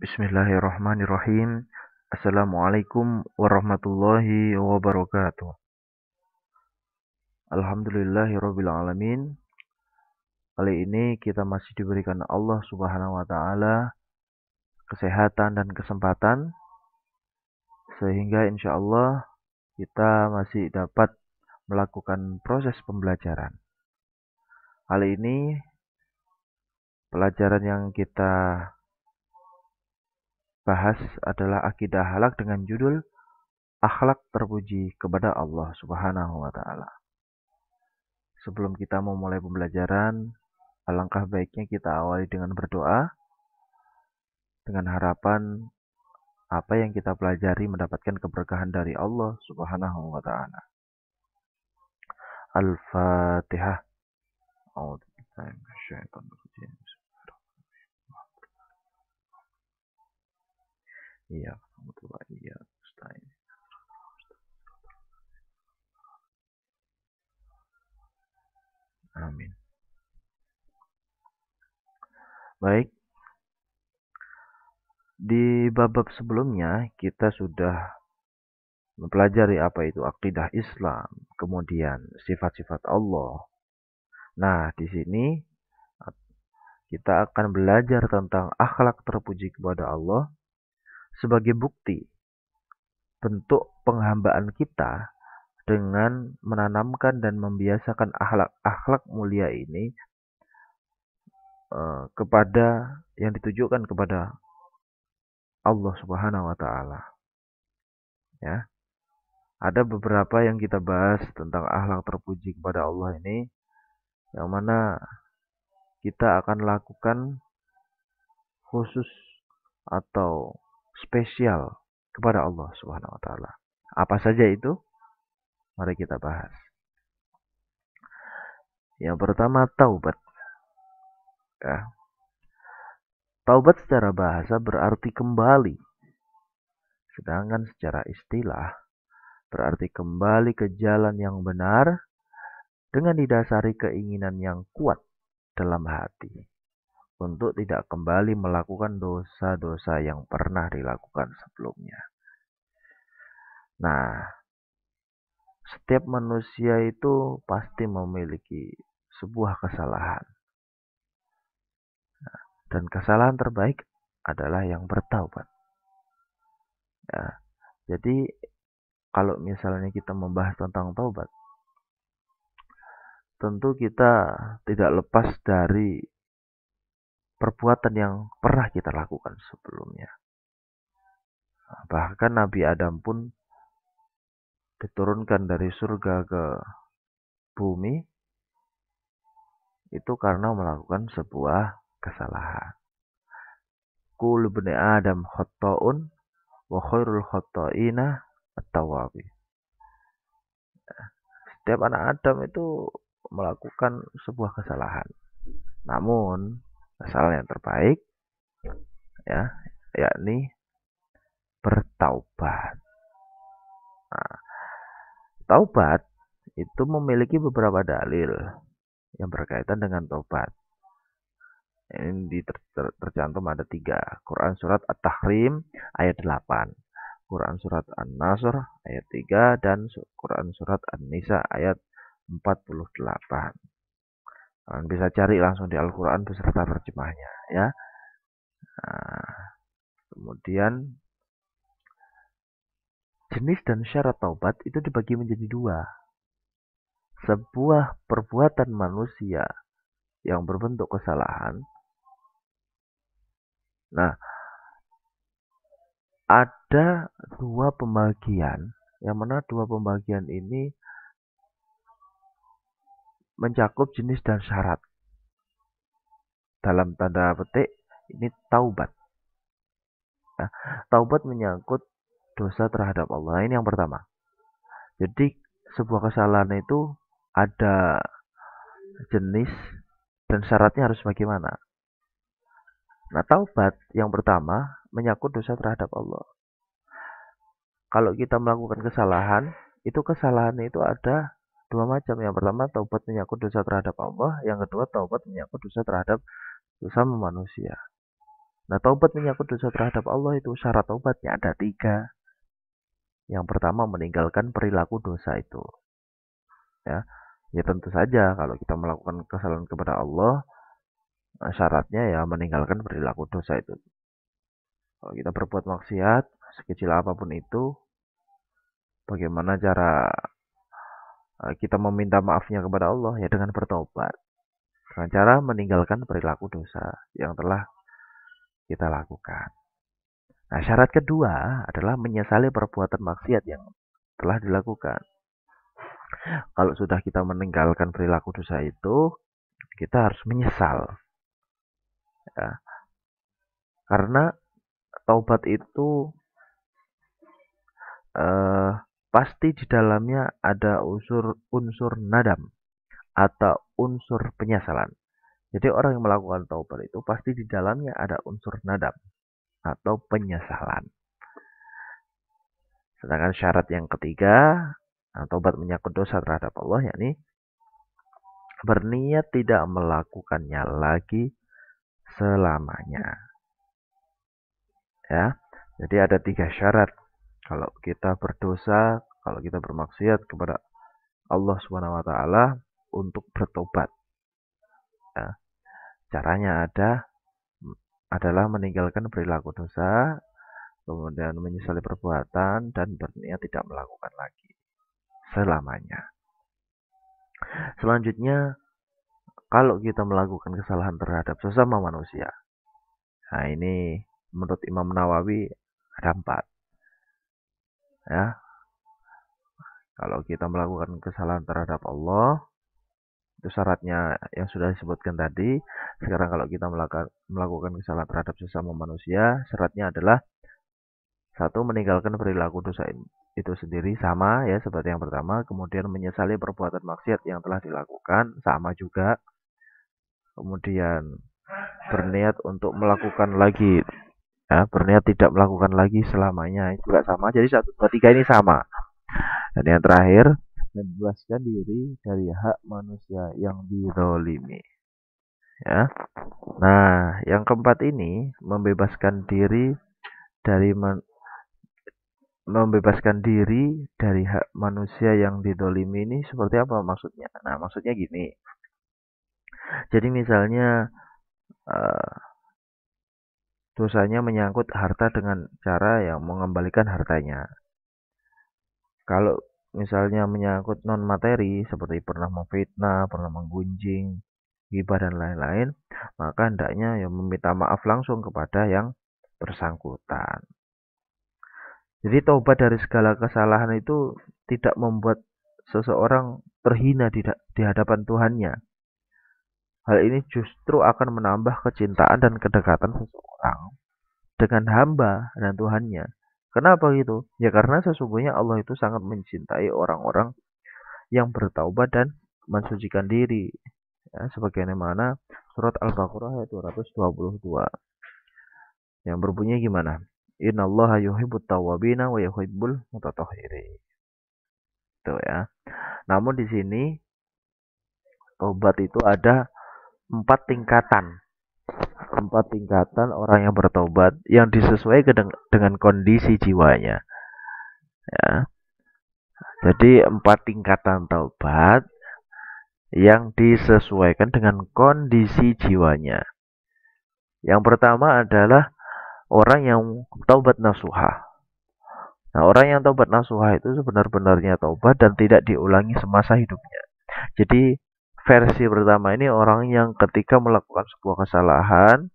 Bismillahirrahmanirrahim. Assalamualaikum warahmatullahi wabarakatuh. Alhamdulillahirabbil alamin. Kali ini kita masih diberikan Allah Subhanahu wa taala kesehatan dan kesempatan sehingga insyaallah kita masih dapat melakukan proses pembelajaran. Kali ini pelajaran yang kita bahas adalah akidah halak dengan judul akhlak terpuji kepada Allah Subhanahu wa taala. Sebelum kita memulai pembelajaran, alangkah baiknya kita awali dengan berdoa, dengan harapan apa yang kita pelajari mendapatkan keberkahan dari Allah Subhanahu wa taala. Al-Fatihah. Iya, iya, amin. Baik, di bab sebelumnya kita sudah mempelajari apa itu akidah Islam, kemudian sifat-sifat Allah. Nah, di sini kita akan belajar tentang akhlak terpuji kepada Allah sebagai bukti bentuk penghambaan kita dengan menanamkan dan membiasakan akhlak-akhlak mulia ini kepada yang ditujukan kepada Allah Subhanahu wa taala. Ya. Ada beberapa yang kita bahas tentang akhlak terpuji kepada Allah ini yang mana kita akan lakukan khusus atau spesial kepada Allah Subhanahu wa taala. Apa saja itu? Mari kita bahas. Yang pertama taubat. Ya. Taubat secara bahasa berarti kembali. Sedangkan secara istilah berarti kembali ke jalan yang benar dengan didasari keinginan yang kuat dalam hati untuk tidak kembali melakukan dosa-dosa yang pernah dilakukan sebelumnya. Nah, setiap manusia itu pasti memiliki sebuah kesalahan. Dan kesalahan terbaik adalah yang bertaubat. Ya, jadi kalau misalnya kita membahas tentang taubat, tentu kita tidak lepas dari perbuatan yang pernah kita lakukan sebelumnya. Bahkan Nabi Adam pun diturunkan dari surga ke bumi itu karena melakukan sebuah kesalahan. Kullu bani Adam khata'un wa khairul khata'ina at-tawwabin. Setiap anak Adam itu melakukan sebuah kesalahan. Namun, kesalahan yang terbaik ya, yakni bertaubat. Nah, taubat itu memiliki beberapa dalil yang berkaitan dengan taubat. Ini tercantum ada 3. Quran surat At-Tahrim ayat 8. Quran surat An-Nasr ayat 3 dan Quran surat An-Nisa ayat 48. Kalian bisa cari langsung di Al-Quran beserta terjemahnya ya. Nah, kemudian jenis dan syarat taubat itu dibagi menjadi 2. Sebuah perbuatan manusia yang berbentuk kesalahan. Nah, ada 2 pembagian, yang mana 2 pembagian ini mencakup jenis dan syarat. Dalam tanda petik, ini taubat. Nah, taubat menyangkut dosa terhadap Allah. Ini yang pertama. Jadi, sebuah kesalahan itu ada jenis dan syaratnya harus bagaimana. Nah, taubat yang pertama menyangkut dosa terhadap Allah. Kalau kita melakukan kesalahan, itu kesalahan itu ada 2 macam. Yang pertama, taubat menyangkut dosa terhadap Allah. Yang kedua, taubat menyangkut dosa terhadap sesama manusia. Nah, taubat menyangkut dosa terhadap Allah itu syarat taubatnya ada 3. Yang pertama meninggalkan perilaku dosa itu. Ya, ya tentu saja kalau kita melakukan kesalahan kepada Allah, syaratnya ya meninggalkan perilaku dosa itu. Kalau kita berbuat maksiat, sekecil apapun itu, bagaimana cara kita meminta maafnya kepada Allah? Ya dengan bertobat. Dengan cara meninggalkan perilaku dosa yang telah kita lakukan. Nah, syarat kedua adalah menyesali perbuatan maksiat yang telah dilakukan. Kalau sudah kita meninggalkan perilaku dosa itu, kita harus menyesal. Ya. Karena taubat itu pasti di dalamnya ada unsur nadam atau unsur penyesalan. Jadi orang yang melakukan taubat itu pasti di dalamnya ada unsur nadam atau penyesalan. Sedangkan syarat yang ketiga, taubat menyangkut dosa terhadap Allah, yakni berniat tidak melakukannya lagi selamanya. Ya, jadi ada 3 syarat. Kalau kita berdosa, kalau kita bermaksiat kepada Allah Subhanahu wa taala untuk bertobat. Ya, caranya adalah meninggalkan perilaku dosa, kemudian menyesali perbuatan dan berniat tidak melakukan lagi selamanya. Selanjutnya, kalau kita melakukan kesalahan terhadap sesama manusia. Nah, ini menurut Imam Nawawi ada 4. Ya, kalau kita melakukan kesalahan terhadap Allah, itu syaratnya yang sudah disebutkan tadi. Sekarang kalau kita melakukan kesalahan terhadap sesama manusia, syaratnya adalah 1. Meninggalkan perilaku dosa itu sendiri, sama ya seperti yang pertama. Kemudian menyesali perbuatan maksiat yang telah dilakukan, sama juga. Kemudian berniat untuk melakukan lagi, ya, berniat tidak melakukan lagi selamanya, juga sama. Jadi 1, 2, 3 ini sama. Dan yang terakhir, membebaskan diri dari hak manusia yang dizalimi. Ya. Nah, yang keempat ini membebaskan diri dari hak manusia yang dizalimi ini seperti apa maksudnya? Nah, maksudnya gini. Jadi misalnya dosanya menyangkut harta dengan cara yang mengembalikan hartanya. Kalau misalnya menyangkut non materi seperti pernah memfitnah, pernah menggunjing, ghibah dan lain-lain, maka hendaknya ya meminta maaf langsung kepada yang bersangkutan. Jadi taubat dari segala kesalahan itu tidak membuat seseorang terhina di hadapan Tuhannya. Hal ini justru akan menambah kecintaan dan kedekatan seseorang dengan hamba dan Tuhannya. Kenapa gitu? Ya karena sesungguhnya Allah itu sangat mencintai orang-orang yang bertaubat dan mensucikan diri. Ya, sebagaimana surat Al-Baqarah ayat 222 yang berbunyi gimana? Innallaha yuhibbut tawwabina wa yuhibbul mutatahhirin. Itu ya. Namun di sini taubat itu ada 4 tingkatan. 4 tingkatan orang yang bertobat yang disesuaikan dengan kondisi jiwanya. Ya. Jadi 4 tingkatan taubat yang disesuaikan dengan kondisi jiwanya. Yang pertama adalah orang yang taubat nasuha. Nah, orang yang taubat nasuha itu sebenar-benarnya taubat dan tidak diulangi semasa hidupnya. Jadi versi pertama ini orang yang ketika melakukan sebuah kesalahan,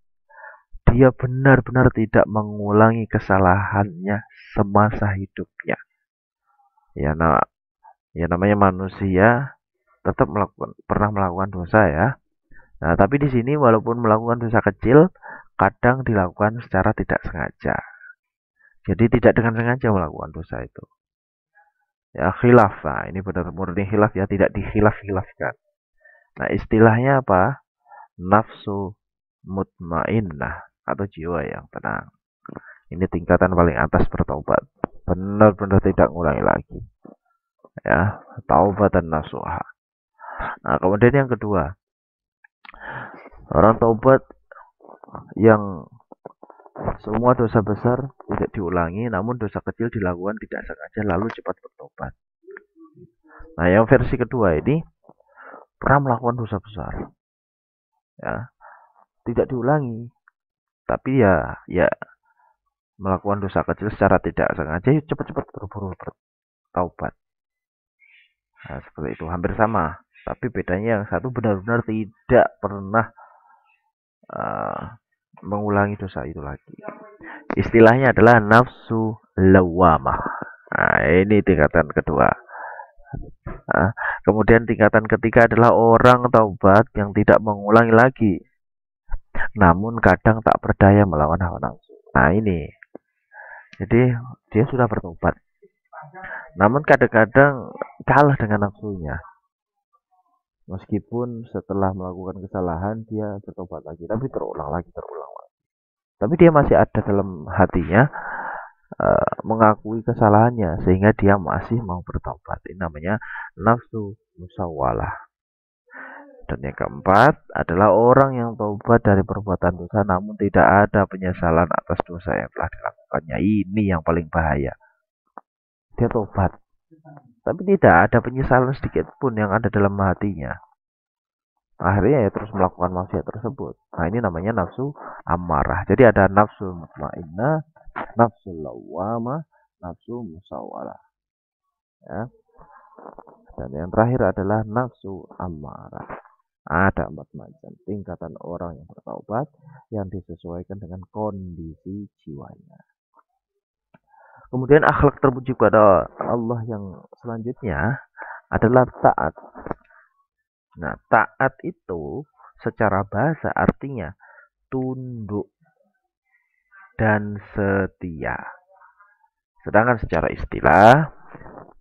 dia benar-benar tidak mengulangi kesalahannya semasa hidupnya. Ya, namanya manusia tetap pernah melakukan dosa ya. Nah, tapi di sini walaupun melakukan dosa kecil, kadang dilakukan secara tidak sengaja. Jadi tidak dengan sengaja melakukan dosa itu. Ya, khilaf. Nah, ini benar murni khilaf ya, tidak dikhilaf-khilafkan. Nah, istilahnya apa? Nafsu mutmainnah atau jiwa yang tenang. Ini tingkatan paling atas bertaubat. Benar-benar tidak ngulangi lagi. Ya, taubat dan nasuha. Nah, kemudian yang kedua, orang taubat yang Semua dosa besar tidak diulangi, namun dosa kecil dilakukan tidak sengaja lalu cepat bertobat. Nah, yang versi kedua ini pernah melakukan dosa besar, ya, tidak diulangi, tapi ya melakukan dosa kecil secara tidak sengaja, ya cepat-cepat buru-buru bertaubat. Nah, seperti itu, hampir sama. Tapi bedanya yang satu benar-benar tidak pernah uh, mengulangi dosa itu lagi. Istilahnya adalah nafsu lawamah. Nah, ini tingkatan kedua. Nah, kemudian tingkatan ketiga adalah orang taubat yang tidak mengulangi lagi, namun kadang tak berdaya melawan hawa nafsu. Nah ini, jadi dia sudah bertobat, namun kadang-kadang kalah dengan nafsunya. Meskipun setelah melakukan kesalahan dia bertobat lagi, tapi terulang lagi, terulang lagi. Tapi dia masih ada dalam hatinya mengakui kesalahannya sehingga dia masih mau bertobat. Ini namanya nafsu musawalah. Dan yang keempat adalah orang yang taubat dari perbuatan dosa namun tidak ada penyesalan atas dosa yang telah dilakukannya. Ini yang paling bahaya. Dia taubat, tapi tidak ada penyesalan sedikit pun yang ada dalam hatinya. Akhirnya ya terus melakukan maksiat tersebut. Nah ini namanya nafsu amarah. Jadi ada nafsu mutmainnah, nafsu lawamah, nafsu musawalah. Ya. Dan yang terakhir adalah nafsu amarah. Ada 4 macam tingkatan orang yang bertaubat yang disesuaikan dengan kondisi jiwanya. Kemudian akhlak terpuji pada Allah yang selanjutnya adalah taat. Nah, taat itu secara bahasa artinya tunduk dan setia. Sedangkan secara istilah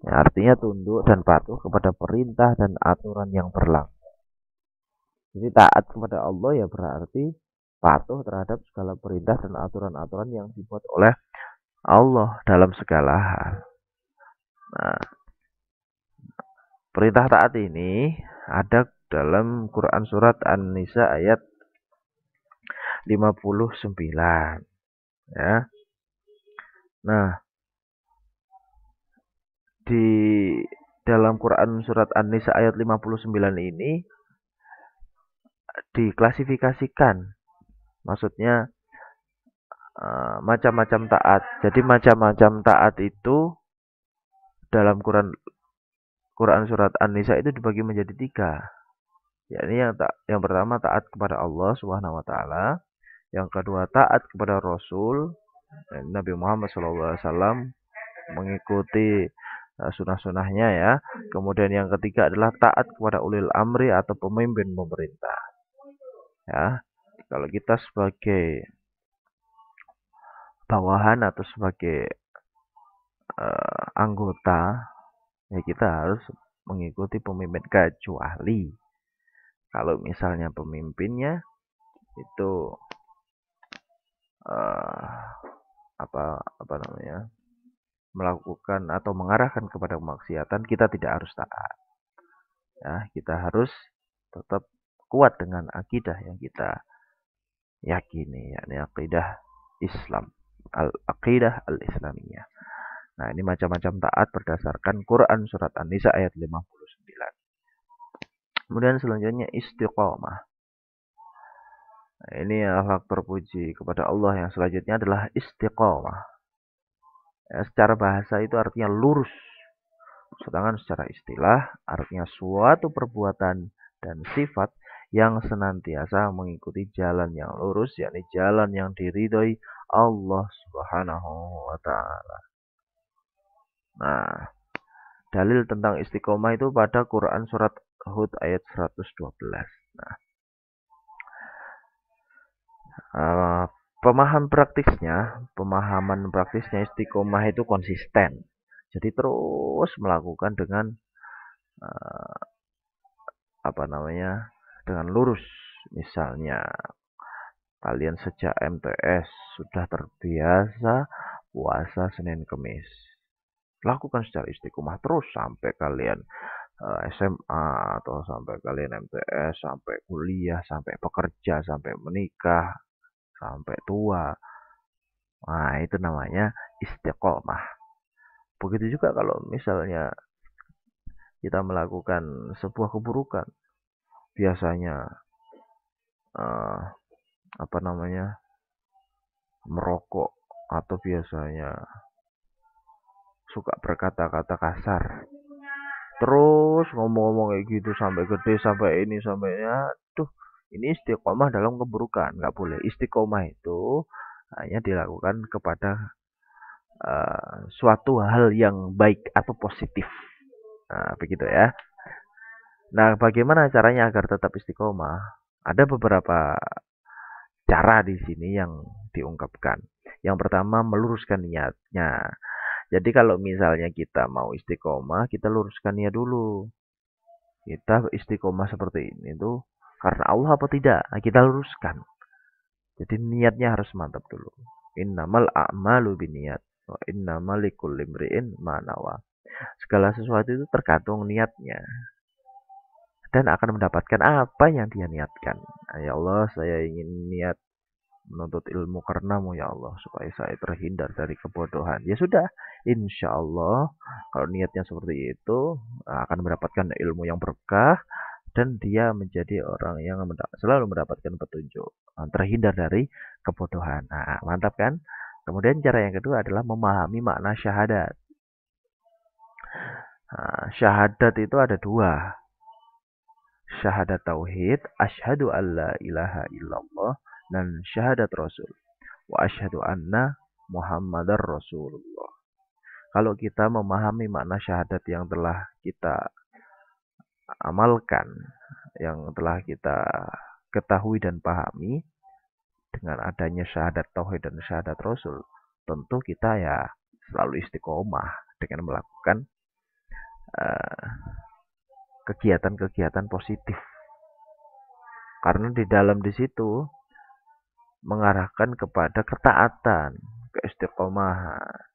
ya, artinya tunduk dan patuh kepada perintah dan aturan yang berlaku. Jadi taat kepada Allah ya berarti patuh terhadap segala perintah dan aturan-aturan yang dibuat oleh Allah dalam segala hal. Nah, perintah taat ini ada dalam Quran surat An-Nisa ayat 59. Ya. Nah, di dalam Quran surat An-Nisa ayat 59 ini diklasifikasikan. Maksudnya macam-macam taat. Jadi macam-macam taat itu dalam Quran surat An-Nisa itu dibagi menjadi 3. Yakni yang pertama taat kepada Allah Subhanahu wa taala, yang kedua taat kepada Rasul Nabi Muhammad SAW, mengikuti sunnah-sunnahnya ya. Kemudian yang ketiga adalah taat kepada ulil amri atau pemimpin pemerintah. Ya. Kalau kita sebagai bawahan atau sebagai anggota ya kita harus mengikuti pemimpin, kecuali kalau misalnya pemimpinnya itu apa namanya melakukan atau mengarahkan kepada kemaksiatan, kita tidak harus taat. Ya, kita harus tetap kuat dengan akidah yang kita yakini, yakni akidah Islam, al-aqidah al-islamiyah. Nah, ini macam-macam taat berdasarkan Quran surat An-Nisa ayat 59. Kemudian selanjutnya istiqomah. Nah, ini akhlak terpuji kepada Allah yang selanjutnya adalah istiqomah. Ya, secara bahasa itu artinya lurus. Sedangkan secara istilah artinya suatu perbuatan dan sifat yang senantiasa mengikuti jalan yang lurus, yakni jalan yang diridhoi Allah Subhanahu wa taala. Nah, dalil tentang istiqomah itu pada Quran surat Hud ayat 112. Nah, pemahaman praktisnya istiqomah itu konsisten. Jadi terus melakukan dengan dengan lurus. Misalnya kalian sejak MTS sudah terbiasa puasa Senin Kemis. Lakukan secara istiqomah terus sampai kalian SMA atau sampai kalian MTS, sampai kuliah, sampai bekerja, sampai menikah, sampai tua. Nah, itu namanya istiqomah. Begitu juga kalau misalnya kita melakukan sebuah keburukan, biasanya eh, apa namanya merokok atau biasanya suka berkata-kata kasar, terus ngomong-ngomong kayak gitu sampai gede sampai ini sampai ya, tuh ini istiqomah dalam keburukan nggak boleh. Istiqomah itu hanya dilakukan kepada suatu hal yang baik atau positif. Nah, begitu ya. Nah, bagaimana caranya agar tetap istiqomah? Ada beberapa cara di sini yang diungkapkan. Yang pertama, meluruskan niatnya. Jadi kalau misalnya kita mau istiqomah, kita luruskan niat dulu. Kita istiqomah seperti ini tuh karena Allah apa tidak? Nah, kita luruskan. Jadi niatnya harus mantap dulu. Innamal a'malu binniyat wa innamal likulli imri'in ma nawa. Segala sesuatu itu tergantung niatnya dan akan mendapatkan apa yang dia niatkan. Nah, ya Allah, saya ingin niat menuntut ilmu karenamu ya Allah supaya saya terhindar dari kebodohan. Ya sudah, insya Allah kalau niatnya seperti itu akan mendapatkan ilmu yang berkah dan dia menjadi orang yang selalu mendapatkan petunjuk, terhindar dari kebodohan. Nah, mantap kan? Kemudian cara yang kedua adalah memahami makna syahadat. Nah, syahadat itu ada dua. Syahadat tauhid, asyhadu alla ilaha illallah, dan syahadat rasul. Wa asyhadu anna Muhammadar Rasulullah. Kalau kita memahami makna syahadat yang telah kita amalkan, yang telah kita ketahui dan pahami dengan adanya syahadat tauhid dan syahadat rasul, tentu kita ya selalu istiqomah dengan melakukan eh, kegiatan-kegiatan positif. Karena di dalam di situ mengarahkan kepada ketaatan, keistiqomahan.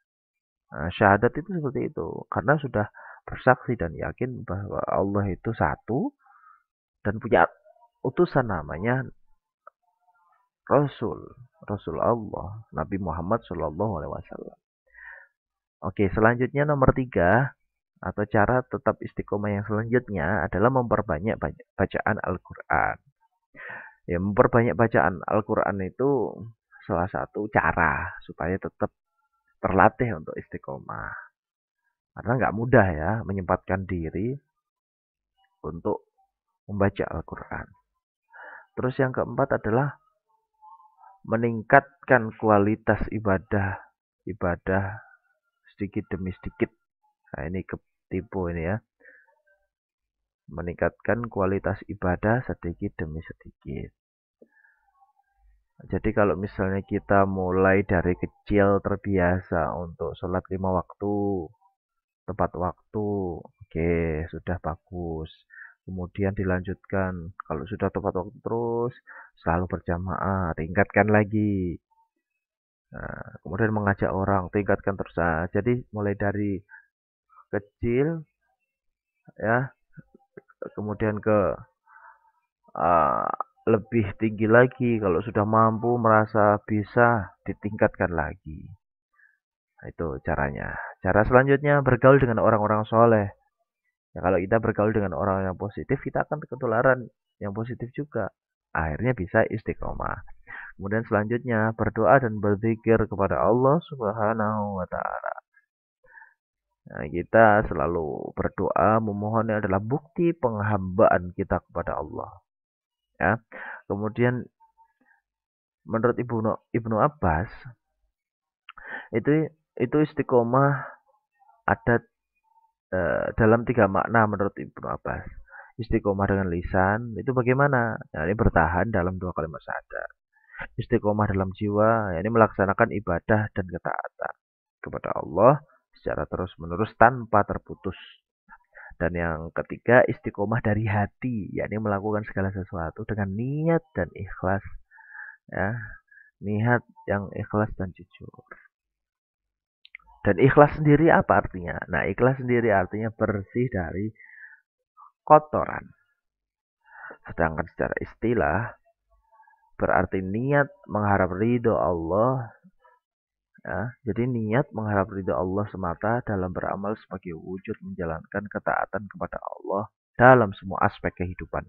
Nah, syahadat itu seperti itu, karena sudah bersaksi dan yakin bahwa Allah itu satu dan punya utusan namanya Rasul, Rasul Allah, Nabi Muhammad Shallallahu Alaihi Wasallam. Oke, selanjutnya nomor tiga atau cara tetap istiqomah yang selanjutnya adalah memperbanyak bacaan Al-Quran. Ya, memperbanyak bacaan Al-Quran itu salah satu cara supaya tetap terlatih untuk istiqomah. Karena nggak mudah ya menyempatkan diri untuk membaca Al-Quran. Terus yang keempat adalah meningkatkan kualitas ibadah sedikit demi sedikit. Nah, ini ketipu ini ya. Meningkatkan kualitas ibadah sedikit demi sedikit. Jadi kalau misalnya kita mulai dari kecil terbiasa untuk sholat 5 waktu, tepat waktu, oke, sudah bagus. Kemudian dilanjutkan, kalau sudah tepat waktu terus, selalu berjamaah, tingkatkan lagi. Nah, kemudian mengajak orang, tingkatkan terus. Nah, jadi mulai dari kecil ya, kemudian ke uh, lebih tinggi lagi. Kalau sudah mampu merasa bisa, ditingkatkan lagi. Nah, itu caranya. Cara selanjutnya bergaul dengan orang-orang soleh. Ya, kalau kita bergaul dengan orang yang positif, kita akan ketularan yang positif juga. Akhirnya bisa istiqomah. Kemudian selanjutnya berdoa dan berzikir kepada Allah Subhanahu wa taala. Nah, kita selalu berdoa memohon adalah bukti penghambaan kita kepada Allah. Ya. Kemudian menurut Ibnu Abbas itu itu istiqomah ada dalam tiga makna menurut Ibnu Abbas. Istiqomah dengan lisan itu bagaimana? Nah, ini bertahan dalam dua kalimat syahadat. Istiqomah dalam jiwa, ya ini melaksanakan ibadah dan ketaatan kepada Allah secara terus-menerus tanpa terputus. Dan yang ketiga, istiqomah dari hati, yakni melakukan segala sesuatu dengan niat dan ikhlas, ya, niat yang ikhlas dan jujur. Dan ikhlas sendiri apa artinya? Nah, ikhlas sendiri artinya bersih dari kotoran. Sedangkan secara istilah berarti niat mengharap ridho Allah Ya, jadi niat mengharap ridha Allah semata dalam beramal sebagai wujud menjalankan ketaatan kepada Allah dalam semua aspek kehidupan.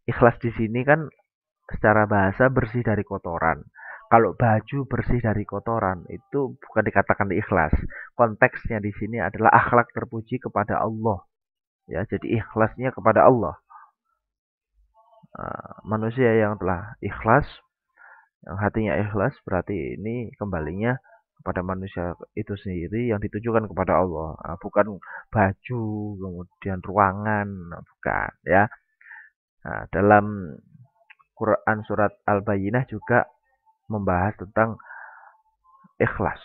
Ikhlas di sini kan secara bahasa bersih dari kotoran. Kalau baju bersih dari kotoran itu bukan dikatakan ikhlas. Konteksnya di sini adalah akhlak terpuji kepada Allah. Ya, jadi ikhlasnya kepada Allah. Manusia yang telah ikhlas, yang hatinya ikhlas, berarti ini kembalinya kepada manusia itu sendiri yang ditujukan kepada Allah. Bukan baju, kemudian ruangan, bukan ya. Nah, dalam Quran surat Al-Bayyinah juga membahas tentang ikhlas.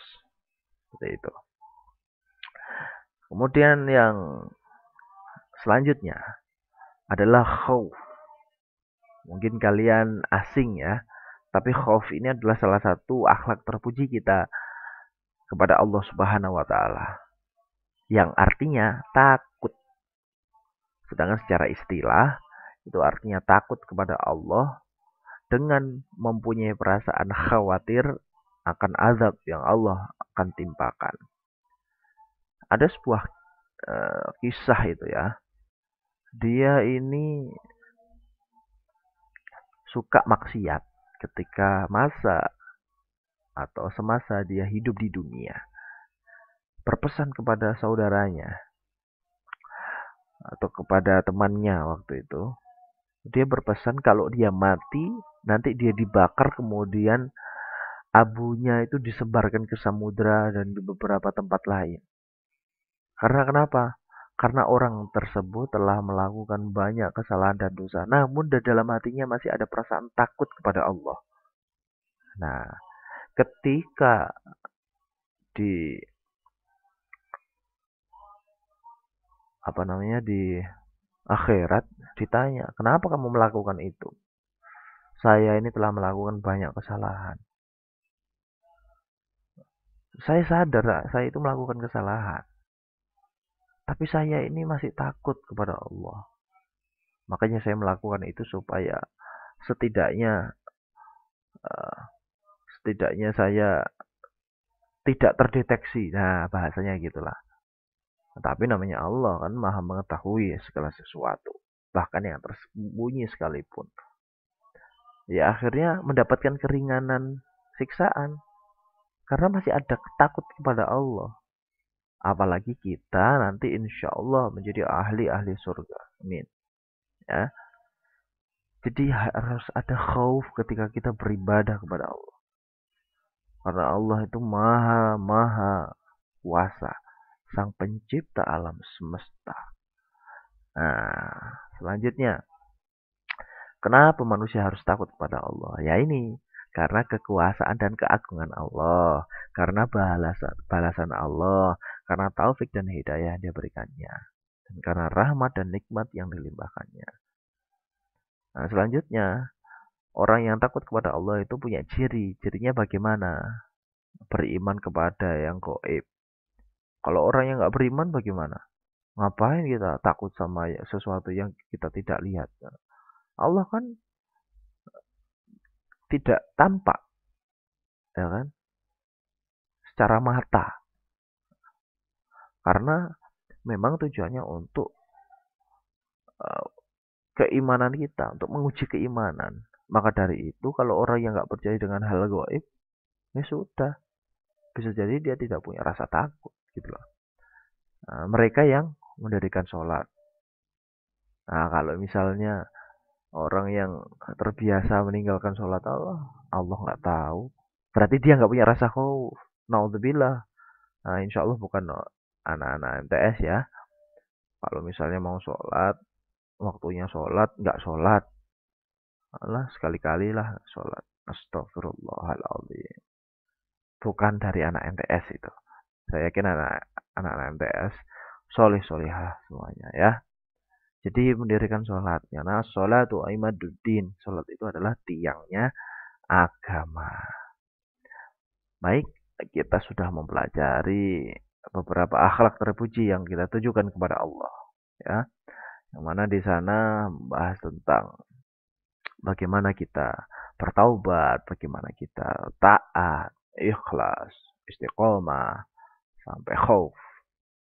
Seperti itu. Kemudian yang selanjutnya adalah khauf. Mungkin kalian asing ya, tapi khauf ini adalah salah satu akhlak terpuji kita kepada Allah Subhanahu wa taala yang artinya takut. Sedangkan secara istilah itu artinya takut kepada Allah dengan mempunyai perasaan khawatir akan azab yang Allah akan timpakan. Ada sebuah kisah itu ya. Dia ini suka maksiat ketika masa atau semasa dia hidup di dunia. Berpesan kepada saudaranya atau kepada temannya waktu itu. Dia berpesan kalau dia mati, nanti dia dibakar kemudian abunya itu disebarkan ke samudra dan di beberapa tempat lain. Karena kenapa? Karena orang tersebut telah melakukan banyak kesalahan dan dosa. Namun di dalam hatinya masih ada perasaan takut kepada Allah. Nah, ketika di di akhirat ditanya, kenapa kamu melakukan itu? Saya ini telah melakukan banyak kesalahan. Saya sadar, saya itu melakukan kesalahan. Tapi saya ini masih takut kepada Allah. Makanya saya melakukan itu supaya setidaknya uh, setidaknya saya tidak terdeteksi. Nah, bahasanya gitulah. Tapi namanya Allah kan maha mengetahui segala sesuatu. Bahkan yang tersembunyi sekalipun. Ya akhirnya mendapatkan keringanan siksaan. Karena masih ada takut kepada Allah. Apalagi kita nanti insya Allah menjadi ahli-ahli surga. Amin. Ya. Jadi harus ada khauf ketika kita beribadah kepada Allah. Karena Allah itu maha kuasa. Sang pencipta alam semesta. Nah, selanjutnya. Kenapa manusia harus takut kepada Allah? Ya ini. Karena kekuasaan dan keagungan Allah. Karena balasan Allah. Karena taufik dan hidayah yang dia berikannya. Dan karena rahmat dan nikmat yang dilimpahkannya. Nah, selanjutnya. Orang yang takut kepada Allah itu punya ciri. Cirinya bagaimana? Beriman kepada yang gaib. Kalau orang yang nggak beriman bagaimana? Ngapain kita takut sama sesuatu yang kita tidak lihat? Allah kan tidak tampak, ya kan? Secara mata. Karena memang tujuannya untuk uh, keimanan kita, untuk menguji keimanan. Maka dari itu, kalau orang yang nggak percaya dengan hal gaib, ya sudah, bisa jadi dia tidak punya rasa takut, gitu loh. Nah, mereka yang mendirikan sholat. Nah, kalau misalnya orang yang terbiasa meninggalkan sholat Allah nggak tahu. Berarti dia nggak punya rasa khauf. Naudzubillah. Nah, insya Allah bukan anak-anak MTS ya. Kalau misalnya mau sholat, waktunya sholat, nggak sholat. Allah sekali-kali lah sholat. Astagfirullahaladzim. Bukan dari anak MTS itu. Saya yakin anak-anak MTS soleh-solehah semuanya ya. Jadi mendirikan sholat. Karena sholat itu imaduddin. Sholat itu adalah tiangnya agama. Baik, kita sudah mempelajari beberapa akhlak terpuji yang kita tujukan kepada Allah. Ya, yang mana di sana membahas tentang bagaimana kita bertaubat, bagaimana kita taat, ikhlas, istiqomah, sampai khauf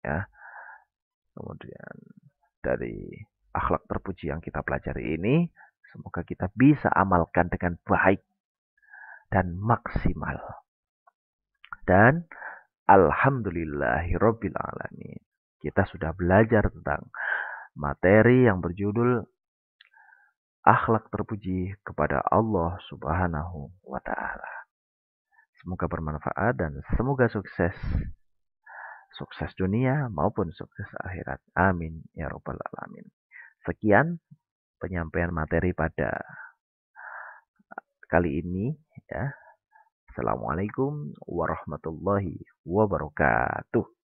ya. Kemudian dari akhlak terpuji yang kita pelajari ini, semoga kita bisa amalkan dengan baik dan maksimal. Dan alhamdulillahirabbil alamin. Kita sudah belajar tentang materi yang berjudul akhlak terpuji kepada Allah Subhanahu wa taala. Semoga bermanfaat dan semoga sukses. Sukses dunia maupun sukses akhirat. Amin ya rabbal alamin. Sekian penyampaian materi pada kali ini ya. Assalamualaikum warahmatullahi wabarakatuh.